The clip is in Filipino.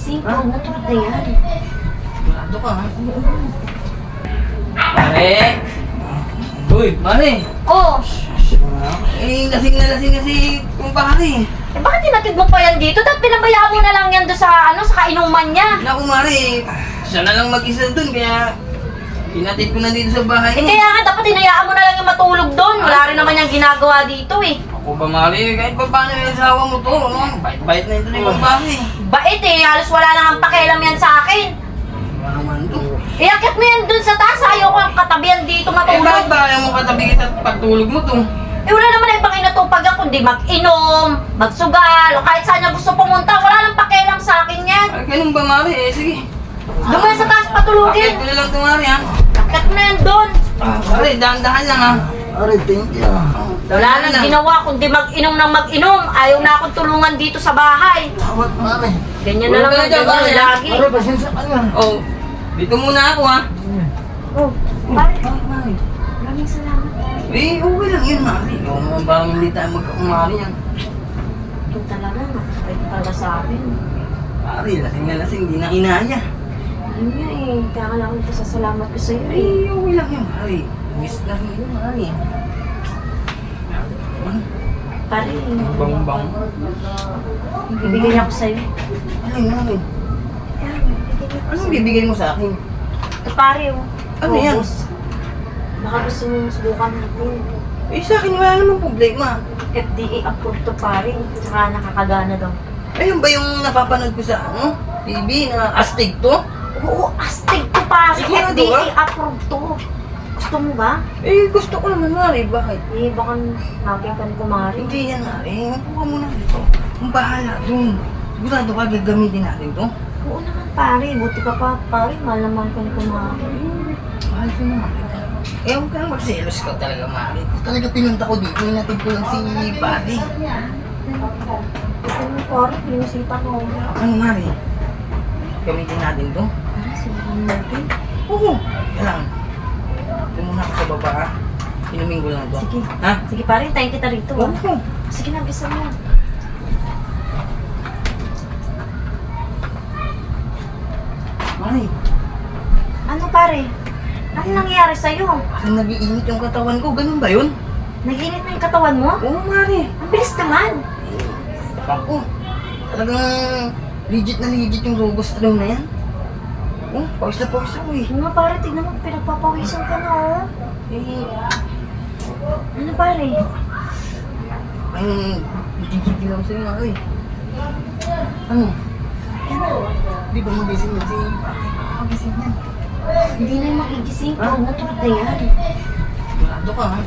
magising. Huwag na tulad na yan. Sigurado ka, ha? Mare! Uy, Mare! Oh! Eh, lasing na si kumpare. Eh bakit tinatid mo pa yan dito? Dapat pinabayaan mo na lang yan doon sa, sa kainuman niya. Naku, Mare. Siya na lang mag-isa dun, kaya pinatid ko na dito sa bahay Eh mo. kaya nga, dapat hinayaan mo na lang yung matulog doon. Wala rin naman yung ginagawa dito eh. Ako ba, Mare? Kahit pa paano yung asawa mo to, no? Bait-bait na ito ni kumpare. Bait eh, halos wala nang pakialam yan sa akin. Ano naman to? Iakit mo yan dun sa taas, ayaw ko ang katabihan dito Eh, bakit matulog. ba ayaw mo katabi sa pagtulog mo to? Eh wala naman na ibang inatupagan kundi mag-inom, magsugal, o kahit saan niya gusto pumunta. Wala nang pakialam sa akin yan. Ah, ganun ba, Mare? Eh, sige. Doon mo yan sa taas Akit patulugin. ko na lang to, Mare, ha? Akit mo na yan doon. Mare, dahan-dahan lang, ha? Mare, thank you. Wala nang ginawa kundi mag-inom ng mag-inom. Ayaw na akong tulungan dito sa bahay. Tawad, Mare. Ganyan na lang Wala ang ka na dyan, ganyan bakit? lagi. Mare, pasensya ka na. Oh, dito muna ako, ha? Oh, pare, Mare. maraming salamat. Eh, okay lang yun, Mare. Oo naman ba hindi tayo magkakumari yan? Ito talaga, nakakait talaga sa akin. Mare, lasing na lasing, hindi na inaya. Ayun nga eh, kaya nga lang ako pasasalamat ko sa'yo eh. Eh, okay lang yun, Mare. Miss na rin yun, Mare. Pare, Bang-bang. ibigay niya ako sa'yo. Ano yun, Mare? Anong bibigay mo sa akin? Ito pare, oh. Ano yan? Robos. Baka gusto mong subukan natin. Eh, sa akin wala namang problema. FDA approved to pare, tsaka nakakagana daw. Ayun ba yung napapanood ko sa, TV na astig to? Oo, astig to pare, Sigurado FDA ka? approved to. Gusto mo ba? Eh, gusto ko naman, Mare. Bakit? Eh, baka natin ka ni kumari. Hindi yan, Mare. Upo ka muna dito. Ang bahala dun. Sigurado ka gagamitin natin to? Oo naman pare, buti ka pa pare, mahal naman ka ni kumari. Mahal ko naman. Eh, huwag ka nang magselos ka talaga, Mare. Talaga pinunta ko dito. Hinatid ko lang si Buddy. Gusto mo pare, pinisipan ko. Ano, Mare? Gamitin natin to? Pare, subukan natin. Oo. Kaya lang. Ito muna ako sa baba, ha? Inumin ko lang to. Sige. Ha? Sige pare, tayo kita rito. Oo. Ah. Sige na, bisa mo. Mare, Ano pare? Ano nangyayari sa'yo? parang nag-iinit yung katawan ko. Ganun ba yun? Naginit na yung katawan mo? Oo, Mare. Ang bilis naman. Ako. Talagang legit na legit yung robust room na yan. Oh, pawis na pawis ako eh. Ano nga pare, tignan mo, pinagpapawisan ka na oh. Eh, Ano pare? ang gigigil ako sa'yo, Mare. Ano? Di ba magising yan si Bakit? Magising yan. Hindi na yung makigising. Huwag na tulad na yan. Sigurado ka, ha?